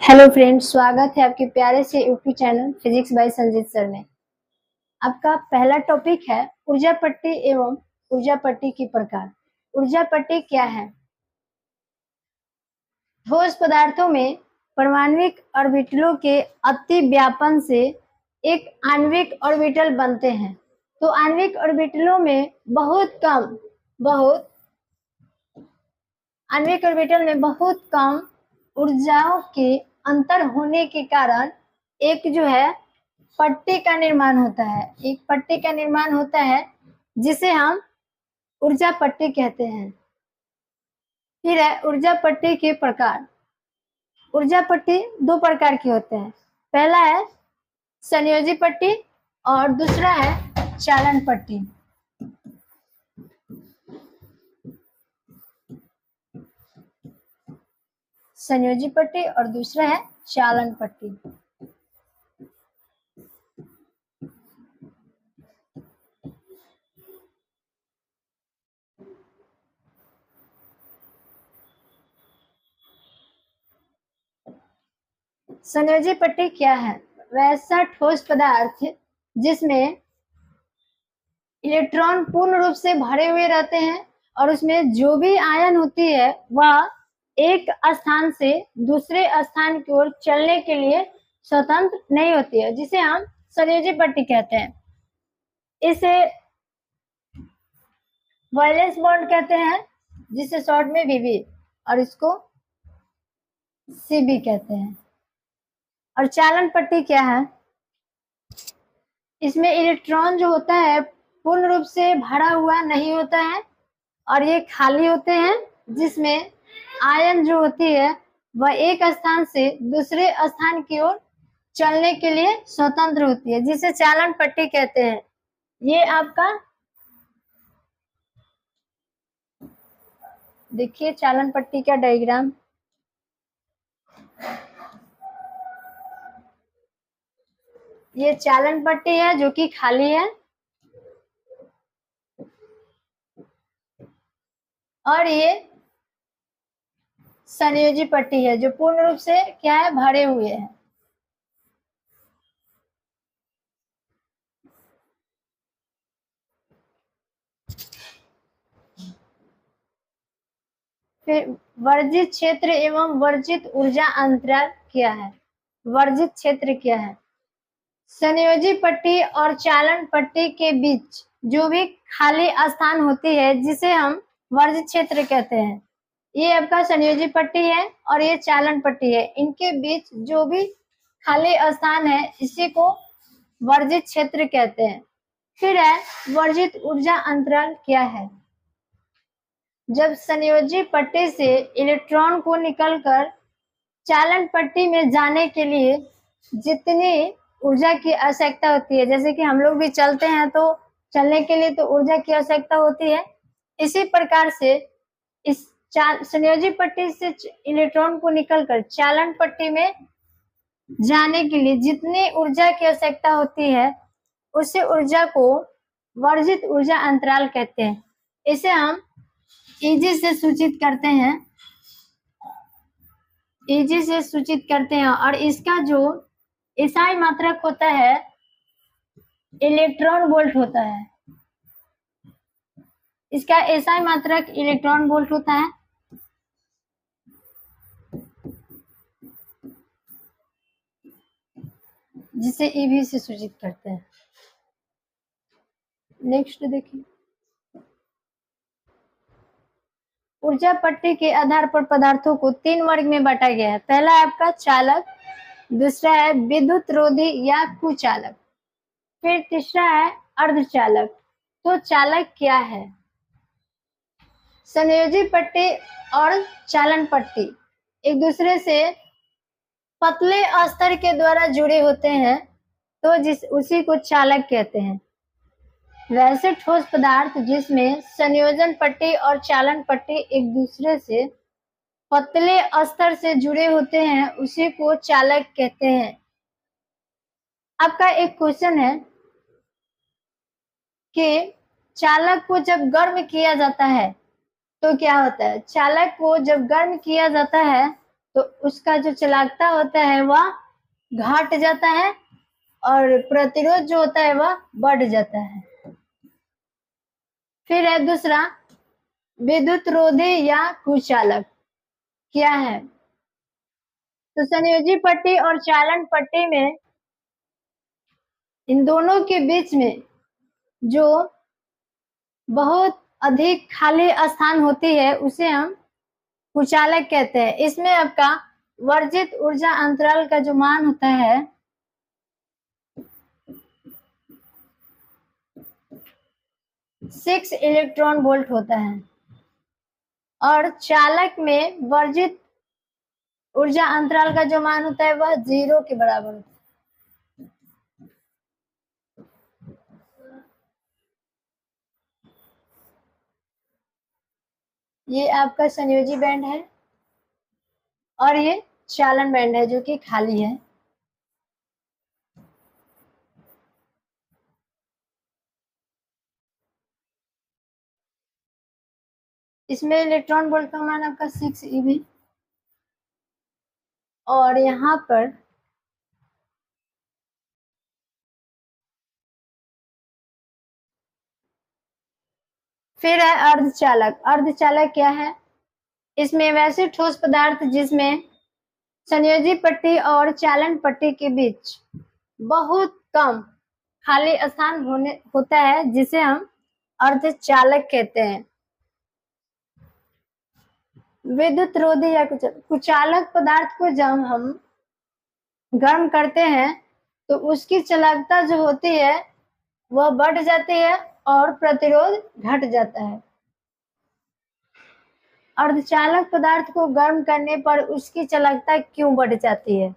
Hello friends, स्वागत है आपके प्यारे से YouTube channel physics bye Sanjeet sir में। आपका पहला टॉपिक है ऊर्जा पट्टी एवं ऊर्जा पट्टी की प्रकार। ऊर्जा पट्टी क्या है? ठोस पदार्थों में परमाणविक ऑर्बिटलों के अति व्यापन से एक आणविक ऑर्बिटल बनते हैं। तो आणविक ऑर्बिटलों में बहुत कम ऊर्जाओं के अंतर होने के कारण एक जो है पट्टी का निर्माण होता है जिसे हम ऊर्जा पट्टी कहते हैं। फिर है ऊर्जा पट्टी के प्रकार। ऊर्जा पट्टी दो प्रकार के होते हैं। पहला है संयोजी पट्टी और दूसरा है चालन पट्टी। संयोजी पट्टी और दूसरा है चालन पट्टी। संयोजी पट्टी क्या है? वैसा ठोस पदार्थ जिसमें इलेक्ट्रॉन पूर्ण रूप से भरे हुए रहते हैं और उसमें जो भी आयन होती है वह एक स्थान से दूसरे स्थान की ओर चलने के लिए स्वतंत्र नहीं होती है, जिसे हम संयोजी पट्टी कहते हैं। इसे वैलेंस बॉन्ड कहते हैं, जिसे शॉर्ट में वीवी, और इसको सीबी कहते हैं। और चालन पट्टी क्या है? इसमें इलेक्ट्रॉन जो होता है पूर्ण रूप से भरा हुआ नहीं होता है और ये खाली होते हैं, जिसमें आयन जो होती है वह एक स्थान से दूसरे स्थान की ओर चलने के लिए स्वतंत्र होती है, जिसे चालन पट्टी कहते हैं। ये आपका देखिए चालन पट्टी का डायग्राम। ये चालन पट्टी है जो कि खाली है और ये संयोजी पट्टी है जो पूर्ण रूप से क्या है, भरे हुए हैं। फिर वर्जित क्षेत्र एवं वर्जित ऊर्जा अंतराल क्या है? वर्जित क्षेत्र क्या है? संयोजी पट्टी और चालन पट्टी के बीच जो भी खाली स्थान होती है जिसे हम वर्जित क्षेत्र कहते हैं। ये आपका संयोजी पट्टी है और ये चालन पट्टी है। इनके बीच जो भी खाली स्थान है इसी को वर्जित क्षेत्र कहते हैं। फिर है वर्जित ऊर्जा अंतराल क्या है? जब संयोजी पट्टी से इलेक्ट्रॉन को निकलकर चालन पट्टी में जाने के लिए जितनी ऊर्जा की आवश्यकता होती है, जैसे कि हम लोग भी चलते हैं तो चलने के लिए तो ऊर्जा की आवश्यकता होती है, इसी प्रकार से इस संयोजी पट्टी से इलेक्ट्रॉन को निकलकर चालन पट्टी में जाने के लिए जितनी ऊर्जा की आवश्यकता होती है उसी ऊर्जा को वर्जित ऊर्जा अंतराल कहते हैं। इसे हम ईजी से सूचित करते हैं और इसका जो एसआई मात्रक होता है इलेक्ट्रॉन वोल्ट होता है। इसका एसआई मात्रक इलेक्ट्रॉन वोल्ट होता है। जिसे ईवी से सूचित करते हैं। नेक्स्ट देखिए, ऊर्जा पट्टी के आधार पर पदार्थों को 3 वर्ग में बांटा गया है। पहला है आपका चालक, दूसरा है विद्युत रोधी या कुचालक, फिर तीसरा है अर्धचालक। तो चालक क्या है? संयोजी पट्टी और चालन पट्टी एक दूसरे से पतले अस्तर के द्वारा जुड़े होते हैं, तो उसी को चालक कहते हैं। वैसे ठोस पदार्थ जिसमें संयोजन पट्टी और चालन पट्टी एक दूसरे से पतले अस्तर से जुड़े होते हैं उसी को चालक कहते हैं। आपका एक क्वेश्चन है कि चालक को जब गर्म किया जाता है तो क्या होता है? चालक को जब गर्म किया जाता है तो उसका जो चालकता होता है वह घट जाता है और प्रतिरोध जो होता है वह बढ़ जाता है। फिर है दूसरा, विद्युत रोधी या कुचालक क्या है? तो संयोजी पट्टी और चालन पट्टी में इन दोनों के बीच में जो बहुत अधिक खाली स्थान होती है उसे हम कुचालक कहते हैं। इसमें आपका वर्जित ऊर्जा अंतराल का जो मान होता है 6 इलेक्ट्रॉन वोल्ट होता है और चालक में वर्जित ऊर्जा अंतराल का जो मान होता है वह 0 के बराबर होता है। ये आपका संयोजी बैंड है और ये चालन बैंड है जो कि खाली है। इसमें इलेक्ट्रॉन वोल्ट का मान आपका 6 eV और यहाँ पर फिर है अर्धचालक। अर्धचालक क्या है? इसमें वैसे ठोस पदार्थ जिसमें संयोजी पट्टी और चालन पट्टी के बीच बहुत कम खाली स्थान होता है जिसे हम अर्धचालक कहते हैं। विद्युत रोधी या कुचालक पदार्थ को जब हम गर्म करते हैं तो उसकी चालकता जो होती है वह बढ़ जाती है और प्रतिरोध घट जाता है। अर्धचालक पदार्थ को गर्म करने पर उसकी चालकता क्यों बढ़ जाती है?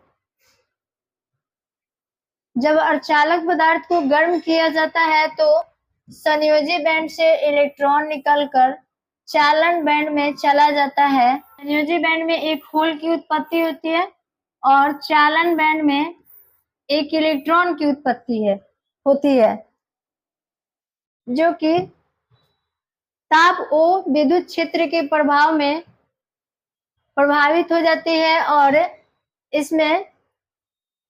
जब अर्धचालक पदार्थ को गर्म किया जाता है तो संयोजी बैंड से इलेक्ट्रॉन निकलकर चालन बैंड में चला जाता है। संयोजी बैंड में एक होल की उत्पत्ति होती है और चालन बैंड में एक इलेक्ट्रॉन की उत्पत्ति होती है जो कि ताप O विद्युत क्षेत्र के प्रभाव में प्रभावित हो जाती है और इसमें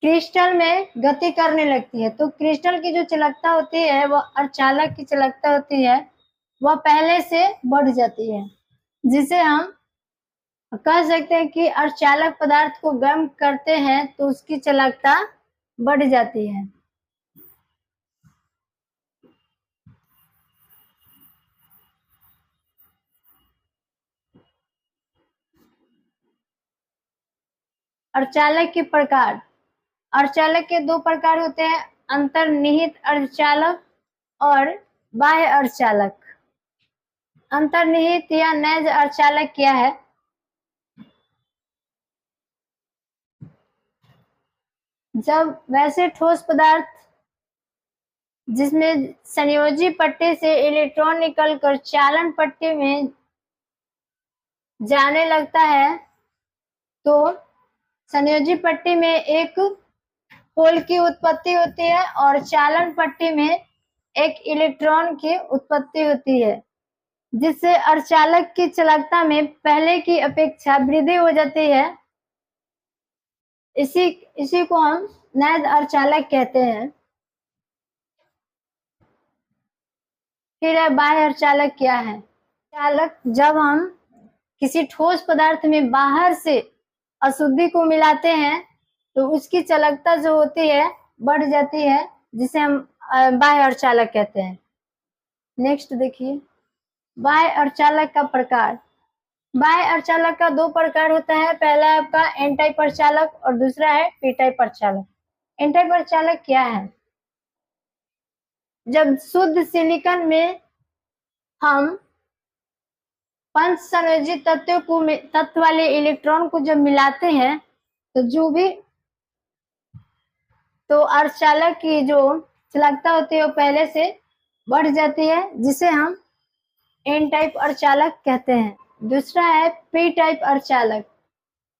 क्रिस्टल में गति करने लगती है। तो क्रिस्टल की जो चालकता होती है वह अर्धचालक की चालकता होती है वह पहले से बढ़ जाती है, जिसे हम कह सकते हैं कि अर्धचालक पदार्थ को गर्म करते हैं तो उसकी चालकता बढ़ जाती है। अर्धचालक के प्रकार। अर्धचालक के दो प्रकार होते हैं, अंतर्निहित अर्धचालक और बाह्य अर्धचालक। अंतर्निहित या नैज अर्धचालक क्या है? जब वैसे ठोस पदार्थ जिसमें संयोजी पट्टी से इलेक्ट्रॉन निकलकर चालन पट्टी में जाने लगता है तो संयोजी पट्टी में एक होल की उत्पत्ति होती है और चालन पट्टी में एक इलेक्ट्रॉन की उत्पत्ति होती है, जिससे अर्धचालक की चालकता में पहले की अपेक्षा वृद्धि हो जाती है। इसी को हम नैद अर्धचालक कहते हैं। फिर है बाह्य अर्धचालक क्या है? चालक जब हम किसी ठोस पदार्थ में बाहर से अशुद्धि को मिलाते हैं तो उसकी चालकता जो होती है बढ़ जाती है, जिसे हम बाह्य अर्धचालक कहते हैं। नेक्स्ट देखिए, बाह्य अर्धचालक का प्रकार। बाह्य अर्धचालक का दो प्रकार होता है, पहला है आपका एन टाइप अर्धचालक और दूसरा है पी टाइप अर्धचालक। एन टाइप अर्धचालक क्या है? जब शुद्ध सिलिकॉन में हम पंच संयोजी तत्व वाले इलेक्ट्रॉन को जब मिलाते हैं तो अर्धचालक की जो चालकता होती है वो पहले से बढ़ जाती है, जिसे हम एन टाइप अर्धचालक कहते हैं। दूसरा है पी टाइप अर्धचालक।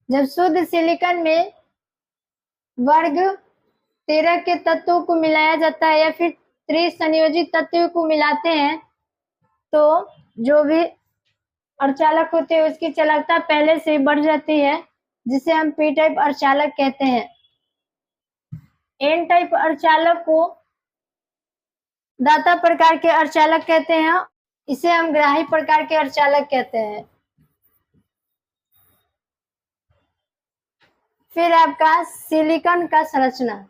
जब शुद्ध सिलिकॉन में वर्ग 13 के तत्वों को मिलाया जाता है या फिर त्रिसंयोजी तत्वों को मिलाते हैं तो जो भी अर्धचालक होते हैं उसकी चालकता पहले से बढ़ जाती है, जिसे हम पी टाइप अर्धचालक कहते हैं। एन टाइप अर्धचालक को दाता प्रकार के अर्धचालक कहते हैं, इसे हम ग्राही प्रकार के अर्धचालक कहते हैं। फिर आपका सिलिकॉन का संरचना।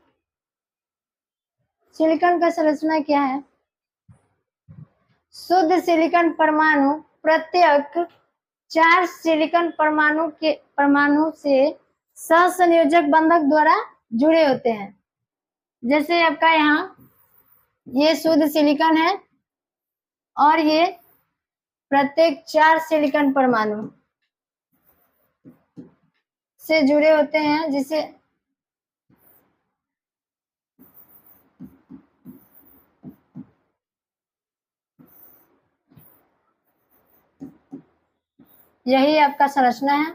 सिलिकॉन का संरचना क्या है? शुद्ध सिलिकॉन परमाणु प्रत्येक 4 सिलिकॉन परमाणु से सहसंयोजक बंधक द्वारा जुड़े होते हैं। जैसे आपका यहाँ ये शुद्ध सिलिकॉन है और ये प्रत्येक 4 सिलिकॉन परमाणु से जुड़े होते हैं, जिसे यही आपका संरचना है।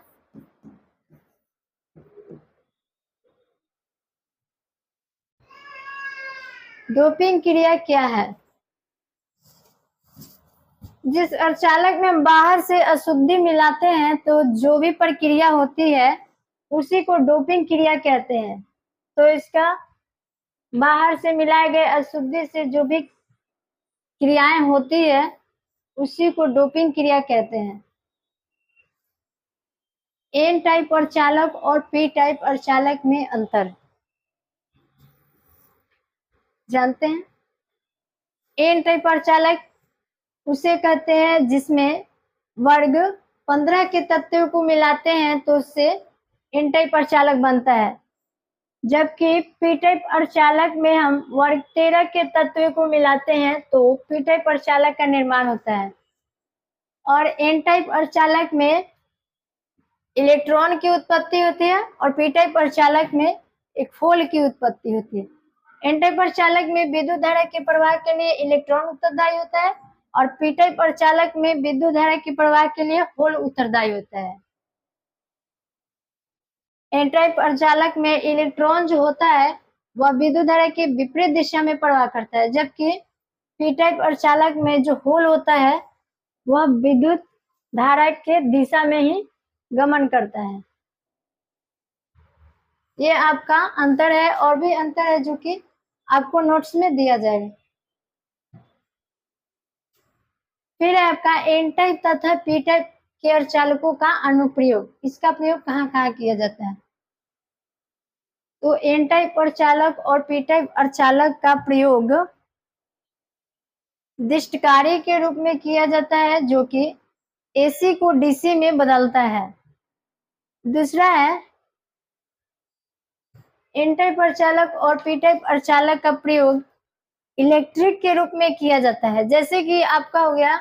डोपिंग क्रिया क्या है? जिस अर्धचालक में हम बाहर से अशुद्धि मिलाते हैं तो जो भी प्रक्रिया होती है उसी को डोपिंग क्रिया कहते हैं। तो इसका बाहर से मिलाए गए अशुद्धि से जो भी क्रियाएं होती है उसी को डोपिंग क्रिया कहते हैं। एन टाइप अर्धचालक और पी टाइप अर्धचालक में अंतर जानते हैं? एन टाइप अर्धचालक उसे कहते हैं जिसमें वर्ग 15 के तत्वों को मिलाते हैं तो उससे एन टाइप अर्धचालक बनता है, जबकि पी टाइप अर्धचालक में हम वर्ग 13 के तत्वों को मिलाते हैं तो पी टाइप अर्धचालक का निर्माण होता है। और एन टाइप अर्धचालक में इलेक्ट्रॉन की उत्पत्ति होती है और पी टाइप अर्धचालक में एक होल की उत्पत्ति होती है। एन टाइप अर्धचालक में विद्युत धारा के प्रवाह के लिए इलेक्ट्रॉन उत्तरदायी होता है और पी टाइप अर्धचालक में विद्युत धारा के प्रवाह के लिए होल उत्तरदायी होता है। एन टाइप अर्धचालक में इलेक्ट्रॉन जो होता है वह विद्युत धारा के विपरीत दिशा में प्रवाह करता है, जबकि पी टाइप अर्धचालक में जो होल होता है वह विद्युत धारा के दिशा में ही गमन करता है। ये आपका अंतर है और भी अंतर है जो कि आपको नोट्स में दिया जाएगा। फिर आपका एन टाइप तथा पी टाइप के अर्धचालकों का अनुप्रयोग, इसका प्रयोग कहाँ कहाँ किया जाता है? तो एन टाइप अर्धचालक और पी टाइप अर्धचालक का प्रयोग दिष्टकारी के रूप में किया जाता है जो कि एसी को डीसी में बदलता है। दूसरा है एन टाइप अर्धचालक और पी टाइप अर्धचालक का प्रयोग इलेक्ट्रिक के रूप में किया जाता है, जैसे कि आपका हो गया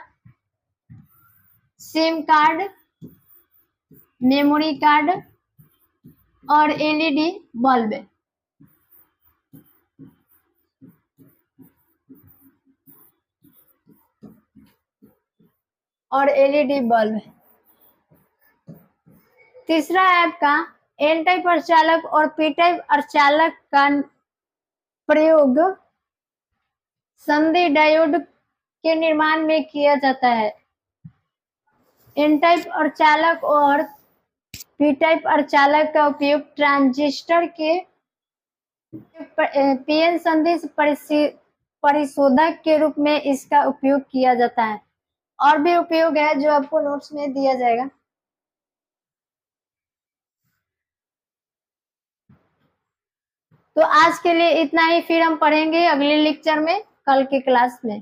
सिम कार्ड, मेमोरी कार्ड और एलईडी बल्ब। तीसरा है आपका एन टाइप अर्धचालक और पी टाइप अर्धचालक का प्रयोग संधि डायोड के निर्माण में किया जाता है। एन टाइप अर्धचालक और पी टाइप अर्धचालक का उपयोग ट्रांजिस्टर के पीएन संधि परिशोधक के रूप में इसका उपयोग किया जाता है। और भी उपयोग है जो आपको नोट्स में दिया जाएगा। तो आज के लिए इतना ही, फिर हम पढ़ेंगे अगले लेक्चर में कल के क्लास में।